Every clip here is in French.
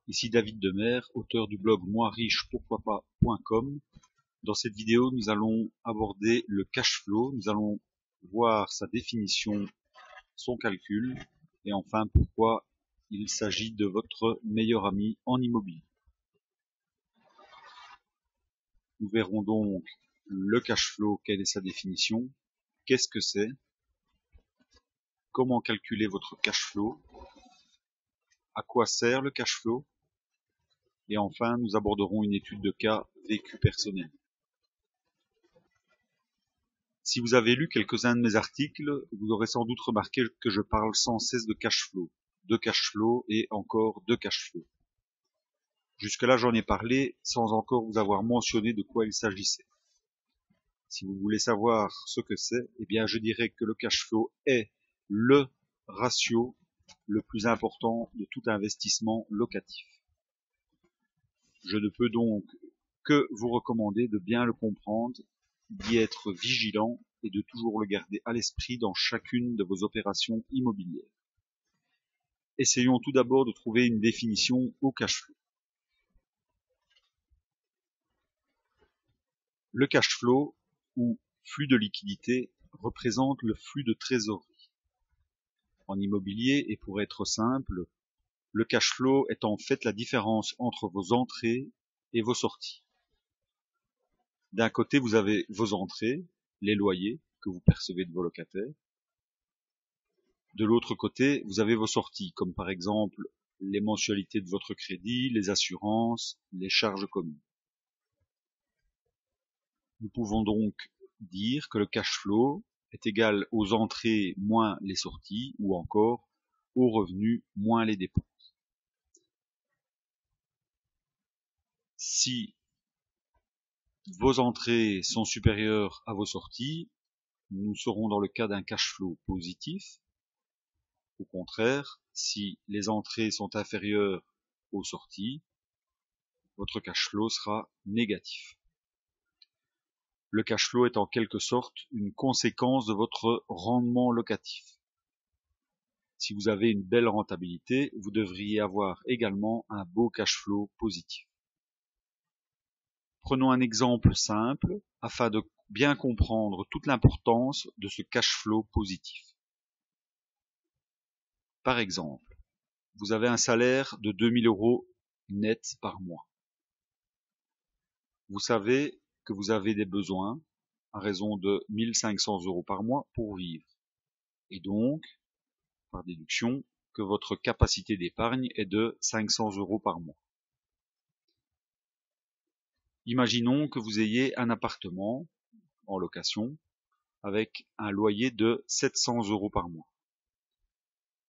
Ici David Demer, auteur du blog moirichepourquoipas.com. Dans cette vidéo, nous allons aborder le cash flow, nous allons voir sa définition, son calcul et enfin pourquoi il s'agit de votre meilleur ami en immobilier. Nous verrons donc le cash flow, quelle est sa définition, qu'est-ce que c'est, comment calculer votre cash flow, à quoi sert le cash flow, et enfin nous aborderons une étude de cas vécu personnel. Si vous avez lu quelques-uns de mes articles, vous aurez sans doute remarqué que je parle sans cesse de cash flow et encore de cash flow. Jusque-là, j'en ai parlé sans encore vous avoir mentionné de quoi il s'agissait. Si vous voulez savoir ce que c'est, eh bien, je dirais que le cash flow est le ratio le plus important de tout investissement locatif. Je ne peux donc que vous recommander de bien le comprendre, d'y être vigilant et de toujours le garder à l'esprit dans chacune de vos opérations immobilières. Essayons tout d'abord de trouver une définition au cash flow. Le cash flow, ou flux de liquidité, représente le flux de trésorerie. En immobilier, et pour être simple, le cash flow est en fait la différence entre vos entrées et vos sorties. D'un côté, vous avez vos entrées, les loyers que vous percevez de vos locataires. De l'autre côté, vous avez vos sorties, comme par exemple les mensualités de votre crédit, les assurances, les charges communes. Nous pouvons donc dire que le cash flow est égal aux entrées moins les sorties, ou encore aux revenus moins les dépenses. Si vos entrées sont supérieures à vos sorties, nous serons dans le cas d'un cash flow positif. Au contraire, si les entrées sont inférieures aux sorties, votre cash flow sera négatif. Le cash flow est en quelque sorte une conséquence de votre rendement locatif. Si vous avez une belle rentabilité, vous devriez avoir également un beau cash flow positif. Prenons un exemple simple afin de bien comprendre toute l'importance de ce cash flow positif. Par exemple, vous avez un salaire de 2 000 € net par mois. Vous savez que vous avez des besoins à raison de 1 500 € par mois pour vivre. Et donc, par déduction, que votre capacité d'épargne est de 500 € par mois. Imaginons que vous ayez un appartement en location avec un loyer de 700 € par mois.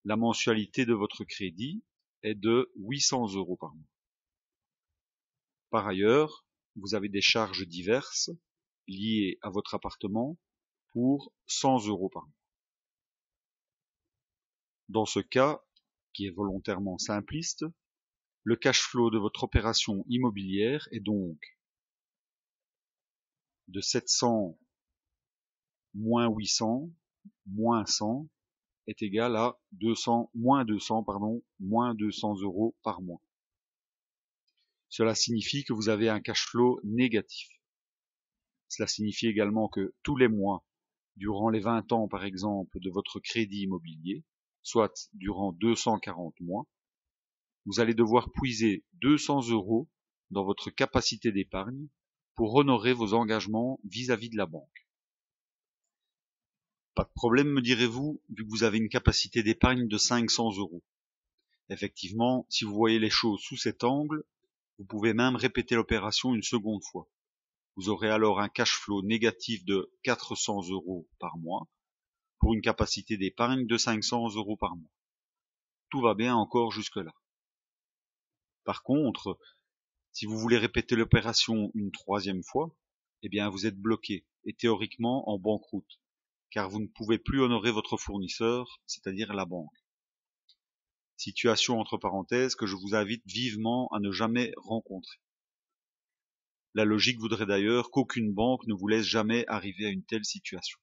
La mensualité de votre crédit est de 800 € par mois. Par ailleurs, vous avez des charges diverses liées à votre appartement pour 100 € par mois. Dans ce cas, qui est volontairement simpliste, le cash flow de votre opération immobilière est donc de 700 moins 800 moins 100 est égal à moins 200 € par mois. Cela signifie que vous avez un cash flow négatif. Cela signifie également que tous les mois, durant les 20 ans par exemple de votre crédit immobilier, soit durant 240 mois, vous allez devoir puiser 200 € dans votre capacité d'épargne pour honorer vos engagements vis-à-vis de la banque. Pas de problème, me direz-vous, vu que vous avez une capacité d'épargne de 500 €. Effectivement, si vous voyez les choses sous cet angle, vous pouvez même répéter l'opération une seconde fois. Vous aurez alors un cash flow négatif de 400 € par mois pour une capacité d'épargne de 500 € par mois. Tout va bien encore jusque-là. Par contre, si vous voulez répéter l'opération une troisième fois, eh bien vous êtes bloqué et théoriquement en banqueroute, car vous ne pouvez plus honorer votre fournisseur, c'est-à-dire la banque. Situation entre parenthèses que je vous invite vivement à ne jamais rencontrer. La logique voudrait d'ailleurs qu'aucune banque ne vous laisse jamais arriver à une telle situation.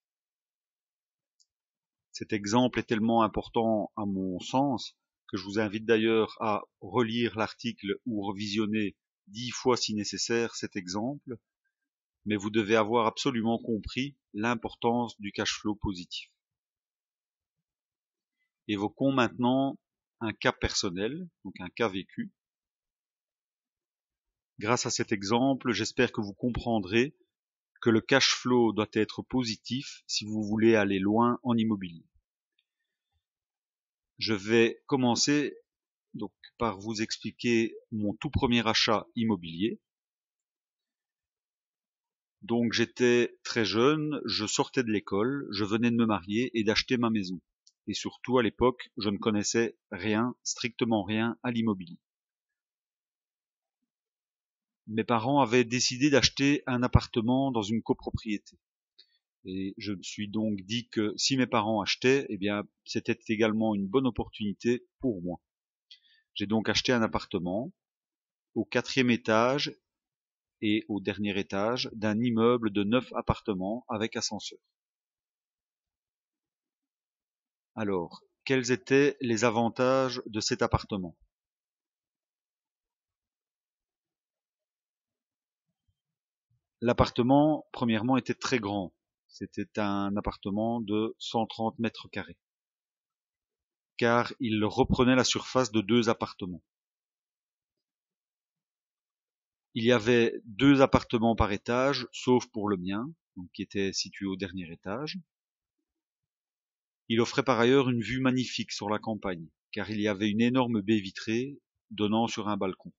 Cet exemple est tellement important à mon sens que je vous invite d'ailleurs à relire l'article ou revisionner 10 fois si nécessaire cet exemple, mais vous devez avoir absolument compris l'importance du cash flow positif. Évoquons maintenant un cas personnel, donc un cas vécu. Grâce à cet exemple, j'espère que vous comprendrez que le cash flow doit être positif si vous voulez aller loin en immobilier. Je vais commencer donc par vous expliquer mon tout premier achat immobilier. Donc j'étais très jeune, je sortais de l'école, je venais de me marier et d'acheter ma maison. Et surtout à l'époque, je ne connaissais rien, strictement rien à l'immobilier. Mes parents avaient décidé d'acheter un appartement dans une copropriété. Et je me suis donc dit que si mes parents achetaient, eh bien, c'était également une bonne opportunité pour moi. J'ai donc acheté un appartement au 4e étage et au dernier étage d'un immeuble de 9 appartements avec ascenseur. Alors, quels étaient les avantages de cet appartement? L'appartement, premièrement, était très grand. C'était un appartement de 130 mètres carrés, car il reprenait la surface de 2 appartements. Il y avait 2 appartements par étage, sauf pour le mien, donc qui était situé au dernier étage. Il offrait par ailleurs une vue magnifique sur la campagne, car il y avait une énorme baie vitrée donnant sur un balcon.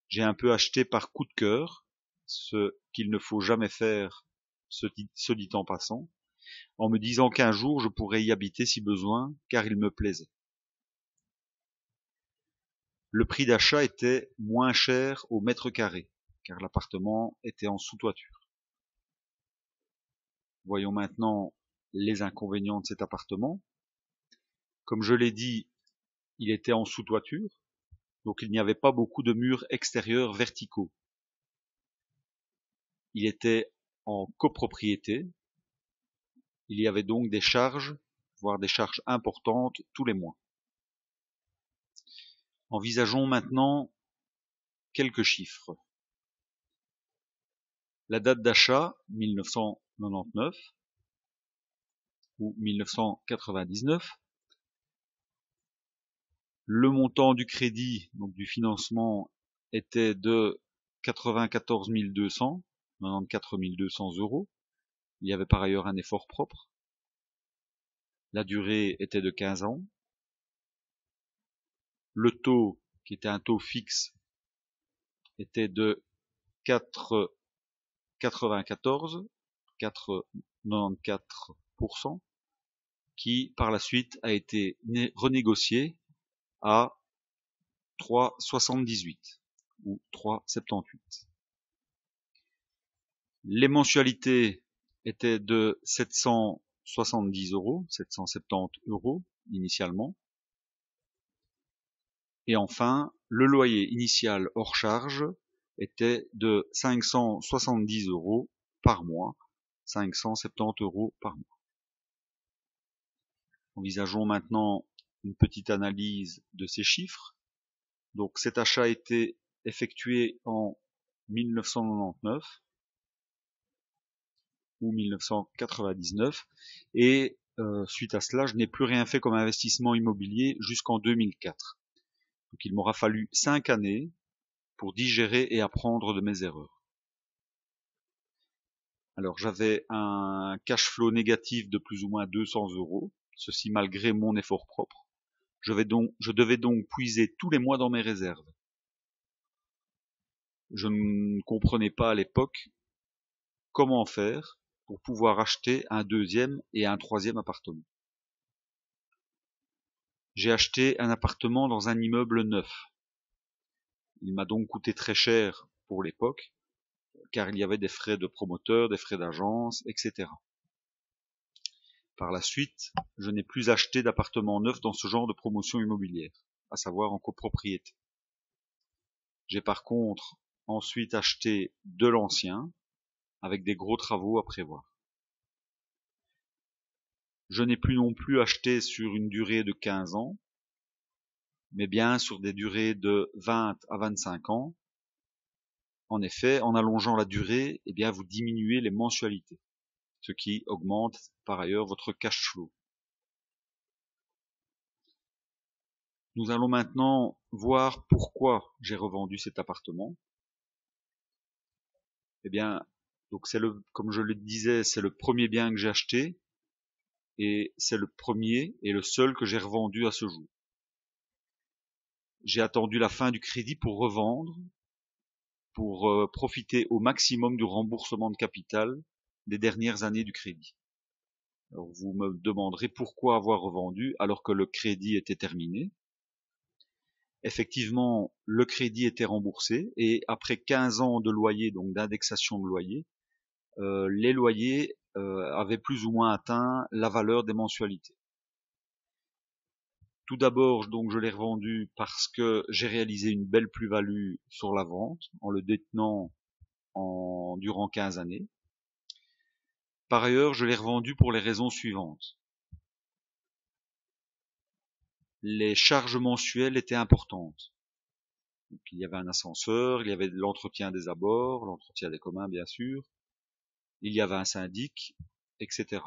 J'ai un peu acheté par coup de cœur, ce qu'il ne faut jamais faire, se dit en passant, en me disant qu'un jour je pourrais y habiter si besoin, car il me plaisait. Le prix d'achat était moins cher au mètre carré, car l'appartement était en sous-toiture. Voyons maintenant les inconvénients de cet appartement. Comme je l'ai dit, il était en sous-toiture, donc il n'y avait pas beaucoup de murs extérieurs verticaux. Il était en copropriété, il y avait donc des charges, voire des charges importantes tous les mois. Envisageons maintenant quelques chiffres. La date d'achat, 1999 ou 1999. Le montant du crédit, donc du financement, était de 94 200, 94 200 euros. Il y avait par ailleurs un effort propre. La durée était de 15 ans. Le taux, qui était un taux fixe, était de 4,94, 4,94%, qui par la suite a été renégocié à 3,78 ou 3,78. Les mensualités étaient de 770 euros, 770 euros initialement. Et enfin, le loyer initial hors charge était de 570 euros par mois, 570 euros par mois. Envisageons maintenant une petite analyse de ces chiffres. Donc cet achat a été effectué en 1999 ou 1999 et suite à cela, je n'ai plus rien fait comme investissement immobilier jusqu'en 2004. Donc il m'aura fallu 5 années pour digérer et apprendre de mes erreurs. Alors j'avais un cash flow négatif de plus ou moins 200 euros, ceci malgré mon effort propre. Je devais donc puiser tous les mois dans mes réserves. Je ne comprenais pas à l'époque comment faire pour pouvoir acheter un deuxième et un troisième appartement. J'ai acheté un appartement dans un immeuble neuf. Il m'a donc coûté très cher pour l'époque, car il y avait des frais de promoteur, des frais d'agence, etc. Par la suite, je n'ai plus acheté d'appartement neuf dans ce genre de promotion immobilière, à savoir en copropriété. J'ai par contre ensuite acheté de l'ancien, avec des gros travaux à prévoir. Je n'ai plus non plus acheté sur une durée de 15 ans, mais bien sur des durées de 20 à 25 ans. En effet, en allongeant la durée, eh bien, vous diminuez les mensualités, ce qui augmente par ailleurs votre cash flow. Nous allons maintenant voir pourquoi j'ai revendu cet appartement. Eh bien, donc comme je le disais, c'est le premier bien que j'ai acheté et c'est le premier et le seul que j'ai revendu à ce jour. J'ai attendu la fin du crédit pour revendre, pour profiter au maximum du remboursement de capital des dernières années du crédit. Alors vous me demanderez pourquoi avoir revendu alors que le crédit était terminé. Effectivement, le crédit était remboursé et après 15 ans de loyer, donc d'indexation de loyer, les loyers avaient plus ou moins atteint la valeur des mensualités. Tout d'abord, donc, je l'ai revendu parce que j'ai réalisé une belle plus-value sur la vente en le détenant durant 15 années. Par ailleurs, je l'ai revendu pour les raisons suivantes. Les charges mensuelles étaient importantes. Donc, il y avait un ascenseur, il y avait l'entretien des abords, l'entretien des communs bien sûr, il y avait un syndic, etc.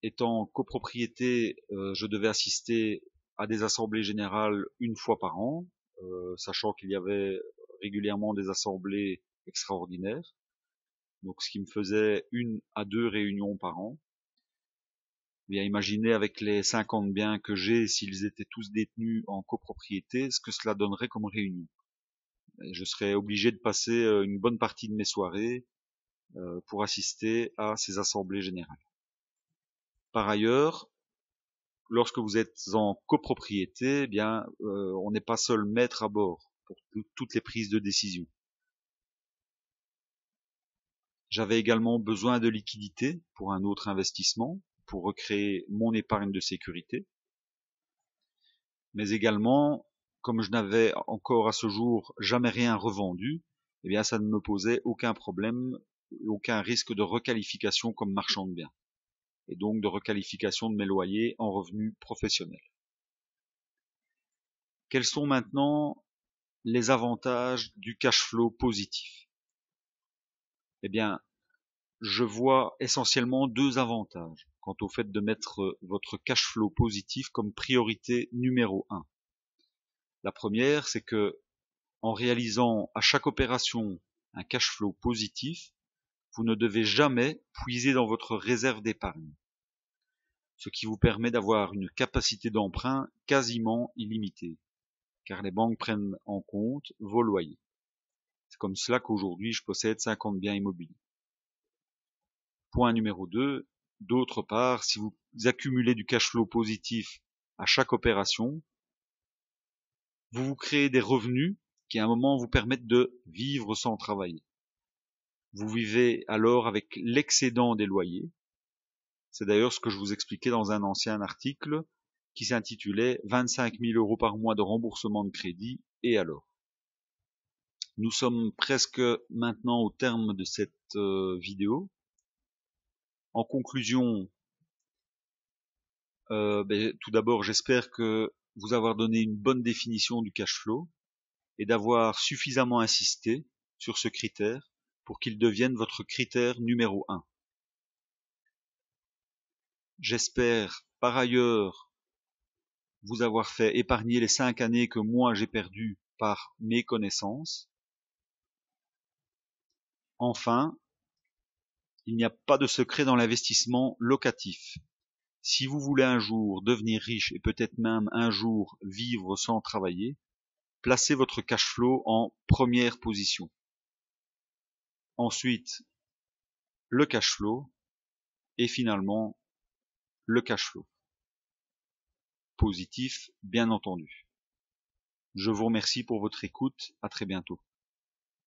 Étant copropriété, je devais assister à des assemblées générales une fois par an, sachant qu'il y avait régulièrement des assemblées extraordinaires, donc ce qui me faisait 1 à 2 réunions par an. Bien, imaginez avec les 50 biens que j'ai, s'ils étaient tous détenus en copropriété, ce que cela donnerait comme réunion. Et je serais obligé de passer une bonne partie de mes soirées pour assister à ces assemblées générales. Par ailleurs, lorsque vous êtes en copropriété, eh bien, on n'est pas seul maître à bord pour toutes les prises de décision. J'avais également besoin de liquidité pour un autre investissement, pour recréer mon épargne de sécurité. Mais également, comme je n'avais encore à ce jour jamais rien revendu, eh bien, ça ne me posait aucun problème, aucun risque de requalification comme marchand de biens, et donc de requalification de mes loyers en revenus professionnels. Quels sont maintenant les avantages du cash flow positif? Eh bien, je vois essentiellement 2 avantages quant au fait de mettre votre cash flow positif comme priorité numéro 1. La première, c'est que en réalisant à chaque opération un cash flow positif, vous ne devez jamais puiser dans votre réserve d'épargne, ce qui vous permet d'avoir une capacité d'emprunt quasiment illimitée, car les banques prennent en compte vos loyers. C'est comme cela qu'aujourd'hui je possède 50 biens immobiliers. Point numéro 2, d'autre part, si vous accumulez du cash flow positif à chaque opération, vous vous créez des revenus qui à un moment vous permettent de vivre sans travailler. Vous vivez alors avec l'excédent des loyers. C'est d'ailleurs ce que je vous expliquais dans un ancien article qui s'intitulait 25 000 € par mois de remboursement de crédit, et alors? Nous sommes presque maintenant au terme de cette vidéo. En conclusion, tout d'abord, j'espère que vous avoir donné une bonne définition du cash flow et d'avoir suffisamment insisté sur ce critère pour qu'il devienne votre critère numéro 1. J'espère par ailleurs vous avoir fait épargner les 5 années que moi j'ai perdues par mes connaissances. Enfin, il n'y a pas de secret dans l'investissement locatif. Si vous voulez un jour devenir riche et peut-être même un jour vivre sans travailler, placez votre cash flow en première position. Ensuite, le cash flow et finalement le cash flow. Positif, bien entendu. Je vous remercie pour votre écoute. À très bientôt.